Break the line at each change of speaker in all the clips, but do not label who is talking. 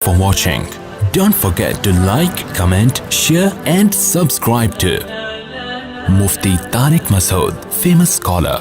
for watching. Don't forget to like, comment, share and subscribe to Mufti Tariq Masood, famous scholar.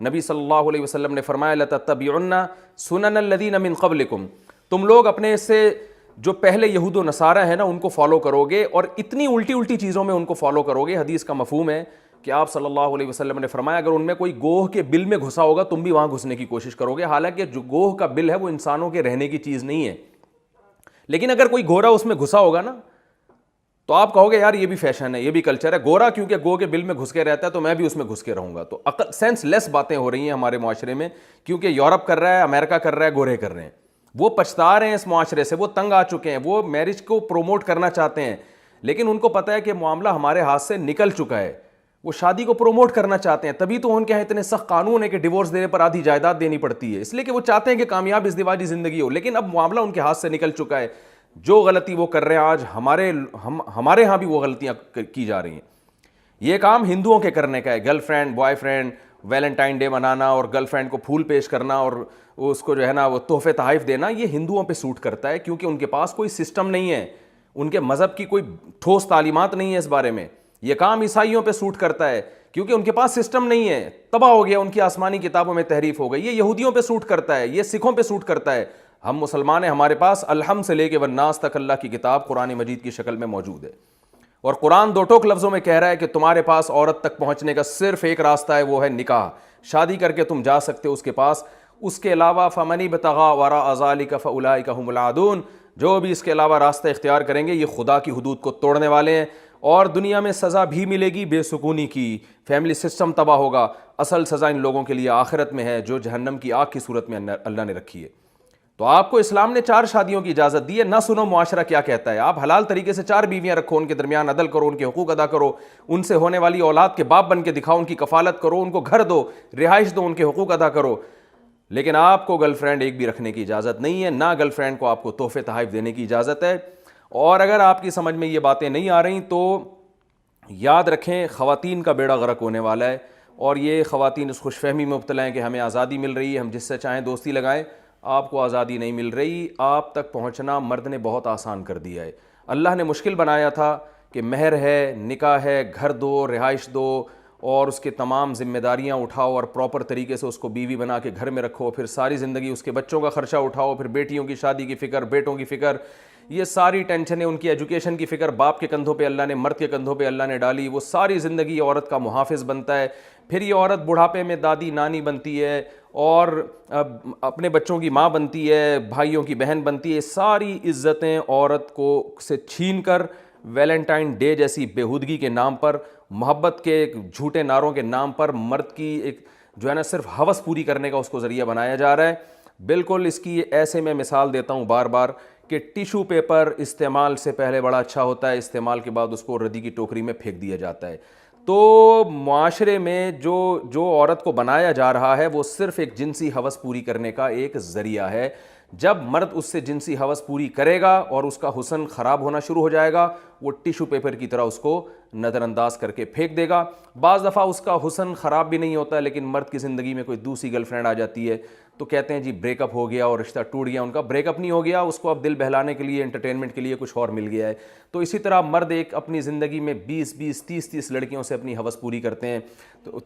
نبی صلی اللہ علیہ وسلم نے فرمایا لَتَتَّبِعُنَّ سُنَنَ الَّذِينَ مِن قَبْلِكُمْ، تم لوگ اپنے سے جو پہلے یہود و نصارہ ہیں نا ان کو فالو کرو گے، اور اتنی الٹی چیزوں میں ان کو فالو کرو گے۔ حدیث کا مفہوم ہے کہ آپ صلی اللہ علیہ وسلم نے فرمایا اگر ان میں کوئی گوہ کے بل میں گھسا ہوگا تم بھی وہاں گھسنے کی کوشش کرو گے، حالانکہ جو گوہ کا بل ہے وہ انسانوں کے رہنے کی چیز نہیں ہے، لیکن اگر کوئی گورا اس میں گھسا ہوگا نا تو آپ کہو گے یار یہ بھی فیشن ہے، یہ بھی کلچر ہے، گورا کیونکہ گو کے بل میں گھس کے رہتا ہے تو میں بھی اس میں گھس کے رہوں گا۔ تو عقل سینس لیس باتیں ہو رہی ہیں ہمارے معاشرے میں، کیونکہ یورپ کر رہا ہے، امریکہ کر رہا ہے، گورے کر رہے ہیں، وہ پچھتا رہے ہیں اس معاشرے سے، وہ تنگ آ چکے ہیں، وہ میرج کو پروموٹ کرنا چاہتے ہیں، لیکن ان کو پتہ ہے کہ معاملہ ہمارے ہاتھ سے نکل چکا ہے، وہ شادی کو پروموٹ کرنا چاہتے ہیں، تبھی تو ان کے یہاں اتنے سخت قانون ہے کہ ڈیورس دینے پر آدھی جائیداد دینی پڑتی ہے، اس لیے کہ وہ چاہتے ہیں کہ کامیاب ازدواجی زندگی ہو، لیکن اب معاملہ ان کے ہاتھ سے نکل چکا ہے۔ جو غلطی وہ کر رہے ہیں آج ہمارے ہاں بھی وہ غلطیاں کی جا رہی ہیں۔ یہ کام ہندوؤں کے کرنے کا ہے، girl friend boy friend Valentine day منانا اور گرل فرینڈ کو پھول پیش کرنا اور اس کو جو ہے نا وہ تحفے تحائف دینا، یہ ہندوؤں پہ سوٹ کرتا ہے، کیونکہ ان کے پاس کوئی سسٹم نہیں ہے، ان کے مذہب کی کوئی ٹھوس تعلیمات نہیں ہے اس بارے میں۔ یہ کام عیسائیوں پہ سوٹ کرتا ہے کیونکہ ان کے پاس سسٹم نہیں ہے، تباہ ہو گیا، ان کی آسمانی کتابوں میں تحریف ہو گئی۔ یہ یہودیوں پہ سوٹ کرتا ہے، یہ سکھوں پہ سوٹ کرتا ہے۔ ہم مسلمان ہیں، ہمارے پاس الحمد سے لے کے والناس تک اللہ کی کتاب قرآن مجید کی شکل میں موجود ہے، اور قرآن دو ٹوک لفظوں میں کہہ رہا ہے کہ تمہارے پاس عورت تک پہنچنے کا صرف ایک راستہ ہے، وہ ہے نکاح، شادی کر کے تم جا سکتے ہو اس کے پاس، اس کے علاوہ فَمَنِ ابْتَغَىٰ وَرَاءَ ذَٰلِكَ فَأُولَٰئِكَ هُمُ الْعَادُونَ، جو بھی اس کے علاوہ راستہ اختیار کریں گے یہ خدا کی حدود کو توڑنے والے ہیں، اور دنیا میں سزا بھی ملے گی بے سکونی کی، فیملی سسٹم تباہ ہوگا۔ اصل سزا ان لوگوں کے لیے آخرت میں ہے جو جہنم کی آگ کی صورت میں اللہ نے رکھی ہے۔ تو آپ کو اسلام نے 4 شادیوں کی اجازت دی ہے، نہ سنو معاشرہ کیا کہتا ہے، آپ حلال طریقے سے 4 بیویاں رکھو، ان کے درمیان عدل کرو، ان کے حقوق ادا کرو، ان سے ہونے والی اولاد کے باپ بن کے دکھاؤ، ان کی کفالت کرو، ان کو گھر دو، رہائش دو، ان کے حقوق ادا کرو، لیکن آپ کو گرل فرینڈ ایک بھی رکھنے کی اجازت نہیں ہے، نہ گرل فرینڈ کو آپ کو تحفے تحائف دینے کی اجازت ہے۔ اور اگر آپ کی سمجھ میں یہ باتیں نہیں آ رہی تو یاد رکھیں خواتین کا بیڑا غرق ہونے والا ہے، اور یہ خواتین اس خوش فہمی میں مبتلا ہیں کہ ہمیں آزادی مل رہی ہے، ہم جس سے چاہیں دوستی لگائیں۔ آپ کو آزادی نہیں مل رہی، آپ تک پہنچنا مرد نے بہت آسان کر دیا ہے۔ اللہ نے مشکل بنایا تھا کہ مہر ہے، نکاح ہے، گھر دو، رہائش دو، اور اس کے تمام ذمہ داریاں اٹھاؤ اور پراپر طریقے سے اس کو بیوی بنا کے گھر میں رکھو، پھر ساری زندگی اس کے بچوں کا خرچہ اٹھاؤ، پھر بیٹیوں کی شادی کی فکر، بیٹوں کی فکر، یہ ساری ٹینشنیں، ان کی ایجوکیشن کی فکر باپ کے کندھوں پہ اللہ نے، مرد کے کندھوں پہ اللہ نے ڈالی، وہ ساری زندگی عورت کا محافظ بنتا ہے، پھر یہ عورت بڑھاپے میں دادی نانی بنتی ہے اور اپنے بچوں کی ماں بنتی ہے، بھائیوں کی بہن بنتی ہے، ساری عزتیں عورت کو سے چھین کر ویلنٹائن ڈے جیسی بےہودگی کے نام پر، محبت کے جھوٹے نعروں کے نام پر مرد کی ایک جو ہے نا صرف ہوس پوری کرنے کا اس کو ذریعہ بنایا جا رہا ہے۔ بالکل اس کی ایسے میں مثال دیتا ہوں بار بار کہ ٹیشو پیپر استعمال سے پہلے بڑا اچھا ہوتا ہے، استعمال کے بعد اس کو ردی کی ٹوکری میں پھینک دیا جاتا ہے۔ تو معاشرے میں جو عورت کو بنایا جا رہا ہے وہ صرف ایک جنسی ہوس پوری کرنے کا ایک ذریعہ ہے۔ جب مرد اس سے جنسی ہوس پوری کرے گا اور اس کا حسن خراب ہونا شروع ہو جائے گا، وہ ٹیشو پیپر کی طرح اس کو نظر انداز کر کے پھینک دے گا۔ بعض دفعہ اس کا حسن خراب بھی نہیں ہوتا، لیکن مرد کی زندگی میں کوئی دوسری گرل فرینڈ آ جاتی ہے تو کہتے ہیں جی بریک اپ ہو گیا اور رشتہ ٹوٹ گیا۔ ان کا بریک اپ نہیں ہو گیا، اس کو اب دل بہلانے کے لیے، انٹرٹینمنٹ کے لیے کچھ اور مل گیا ہے۔ تو اسی طرح مرد ایک اپنی زندگی میں 20 30 لڑکیوں سے اپنی ہوس پوری کرتے ہیں،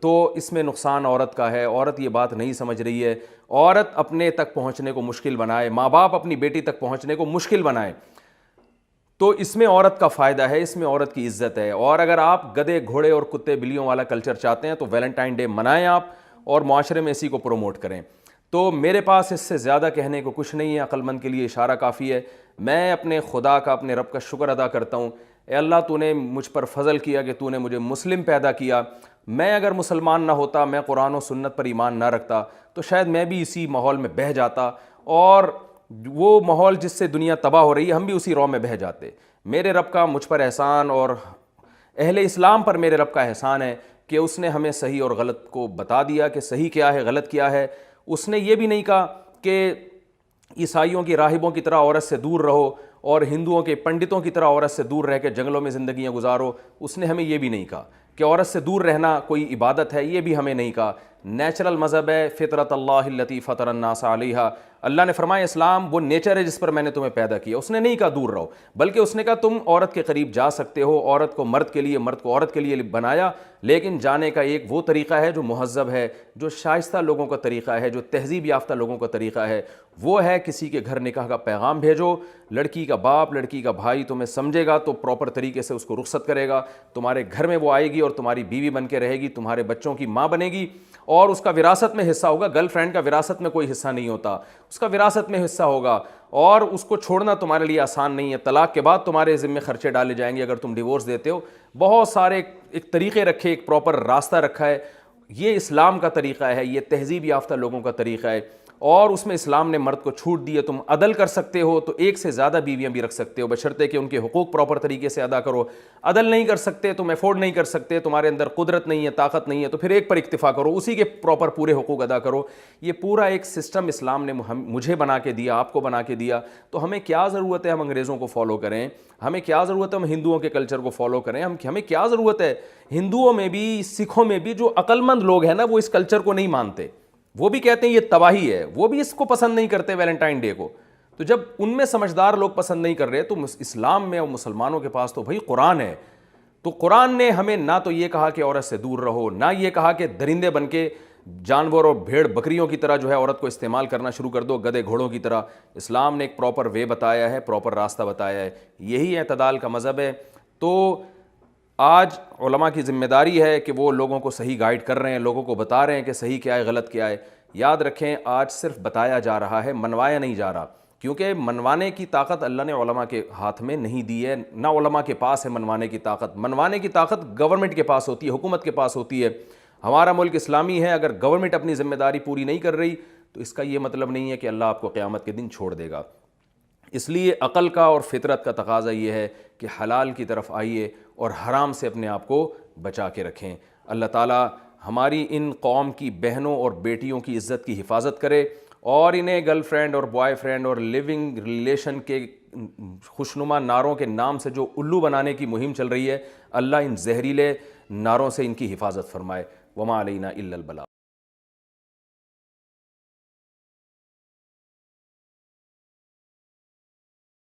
تو اس میں نقصان عورت کا ہے۔ عورت یہ بات نہیں سمجھ رہی ہے، عورت اپنے تک پہنچنے کو مشکل بنائے، ماں باپ اپنی بیٹی تک پہنچنے کو مشکل بنائے، تو اس میں عورت کا فائدہ ہے، اس میں عورت کی عزت ہے۔ اور اگر آپ گدھے گھوڑے اور کتے بلیوں والا کلچر چاہتے ہیں تو ویلنٹائن ڈے منائیں آپ، اور معاشرے میں اسی کو پروموٹ کریں۔ تو میرے پاس اس سے زیادہ کہنے کو کچھ نہیں ہے، عقل مند کے لیے اشارہ کافی ہے۔ میں اپنے خدا کا، اپنے رب کا شکر ادا کرتا ہوں، اے اللہ تو نے مجھ پر فضل کیا کہ تو نے مجھے مسلم پیدا کیا۔ میں اگر مسلمان نہ ہوتا، میں قرآن و سنت پر ایمان نہ رکھتا، تو شاید میں بھی اسی ماحول میں بہہ جاتا، اور وہ ماحول جس سے دنیا تباہ ہو رہی ہے ہم بھی اسی رو میں بہہ جاتے۔ میرے رب کا مجھ پر احسان، اور اہل اسلام پر میرے رب کا احسان ہے کہ اس نے ہمیں صحیح اور غلط کو بتا دیا کہ صحیح کیا ہے، غلط کیا ہے۔ اس نے یہ بھی نہیں کہا کہ عیسائیوں کی راہبوں کی طرح عورت سے دور رہو اور ہندوؤں کے پنڈتوں کی طرح عورت سے دور رہ کے جنگلوں میں زندگیاں گزارو۔ اس نے ہمیں یہ بھی نہیں کہا کہ عورت سے دور رہنا کوئی عبادت ہے، یہ بھی ہمیں نہیں کہا۔ نیچرل مذہب ہے، فطرت اللہ التی فطر الناس علیہا. اللہ نے فرمایا اسلام وہ نیچر ہے جس پر میں نے تمہیں پیدا کیا. اس نے نہیں کہا دور رہو، بلکہ اس نے کہا تم عورت کے قریب جا سکتے ہو، عورت کو مرد کے لیے، مرد کو عورت کے لیے بنایا، لیکن جانے کا ایک وہ طریقہ ہے جو مہذب ہے، جو شائستہ لوگوں کا طریقہ ہے، جو تہذیب یافتہ لوگوں کا طریقہ ہے. وہ ہے کسی کے گھر نکاح کا پیغام بھیجو، لڑکی کا باپ، لڑکی کا بھائی تمہیں سمجھے گا تو پراپر طریقے سے اس کو رخصت کرے گا، تمہارے گھر میں وہ آئے گی اور تمہاری بیوی بن کے رہے گی، تمہارے بچوں کی ماں بنے گی، اور اس کا وراثت میں حصہ ہوگا. گرل فرینڈ کا وراثت میں کوئی حصہ نہیں ہوتا، اس کا وراثت میں حصہ ہوگا، اور اس کو چھوڑنا تمہارے لیے آسان نہیں ہے. طلاق کے بعد تمہارے ذمہ خرچے ڈالے جائیں گے اگر تم ڈیورس دیتے ہو. بہت سارے ایک طریقے رکھے، ایک پراپر راستہ رکھا ہے. یہ اسلام کا طریقہ ہے، یہ تہذیب یافتہ لوگوں کا طریقہ ہے، اور اس میں اسلام نے مرد کو چھوٹ دی ہے. تم عدل کر سکتے ہو تو ایک سے زیادہ بیویاں بھی رکھ سکتے ہو، بشرطے کہ ان کے حقوق پراپر طریقے سے ادا کرو. عدل نہیں کر سکتے، تم افورڈ نہیں کر سکتے، تمہارے اندر قدرت نہیں ہے، طاقت نہیں ہے، تو پھر ایک پر اکتفا کرو، اسی کے پراپر پورے حقوق ادا کرو. یہ پورا ایک سسٹم اسلام نے مجھے بنا کے دیا، آپ کو بنا کے دیا. تو ہمیں کیا ضرورت ہے ہم انگریزوں کو فالو کریں؟ ہمیں کیا ضرورت ہے ہم ہندوؤں کے کلچر کو فالو کریں؟ ہمیں کیا ضرورت ہے؟ ہندوؤں میں بھی، سکھوں میں بھی جو عقل مند لوگ ہیں نا، وہ اس کلچر کو نہیں مانتے، وہ بھی کہتے ہیں یہ تباہی ہے، وہ بھی اس کو پسند نہیں کرتے ویلنٹائن ڈے کو. تو جب ان میں سمجھدار لوگ پسند نہیں کر رہے تو اسلام میں اور مسلمانوں کے پاس تو بھائی قرآن ہے. تو قرآن نے ہمیں نہ تو یہ کہا کہ عورت سے دور رہو، نہ یہ کہا کہ درندے بن کے جانور اور بھیڑ بکریوں کی طرح جو ہے عورت کو استعمال کرنا شروع کر دو، گدھے گھوڑوں کی طرح. اسلام نے ایک پراپر وے بتایا ہے، پراپر راستہ بتایا ہے. یہی اعتدال کا مذہب ہے. تو آج علماء کی ذمہ داری ہے کہ وہ لوگوں کو صحیح گائیڈ کر رہے ہیں، لوگوں کو بتا رہے ہیں کہ صحیح کیا ہے، غلط کیا ہے. یاد رکھیں آج صرف بتایا جا رہا ہے، منوایا نہیں جا رہا، کیونکہ منوانے کی طاقت اللہ نے علماء کے ہاتھ میں نہیں دی ہے، نہ علماء کے پاس ہے منوانے کی طاقت. منوانے کی طاقت گورنمنٹ کے پاس ہوتی ہے، حکومت کے پاس ہوتی ہے. ہمارا ملک اسلامی ہے، اگر گورنمنٹ اپنی ذمہ داری پوری نہیں کر رہی تو اس کا یہ مطلب نہیں ہے کہ اللہ آپ کو قیامت کے دن چھوڑ دے گا. اس لیے عقل کا اور فطرت کا تقاضا یہ ہے کہ حلال کی طرف آئیے اور حرام سے اپنے آپ کو بچا کے رکھیں. اللہ تعالیٰ ہماری ان قوم کی بہنوں اور بیٹیوں کی عزت کی حفاظت کرے، اور انہیں گرل فرینڈ اور بوائے فرینڈ اور لیونگ ریلیشن کے خوشنما نعروں کے نام سے جو الو بنانے کی مہم چل رہی ہے، اللہ ان زہریلے نعروں سے ان کی حفاظت فرمائے. وما علینا الا البلاغ.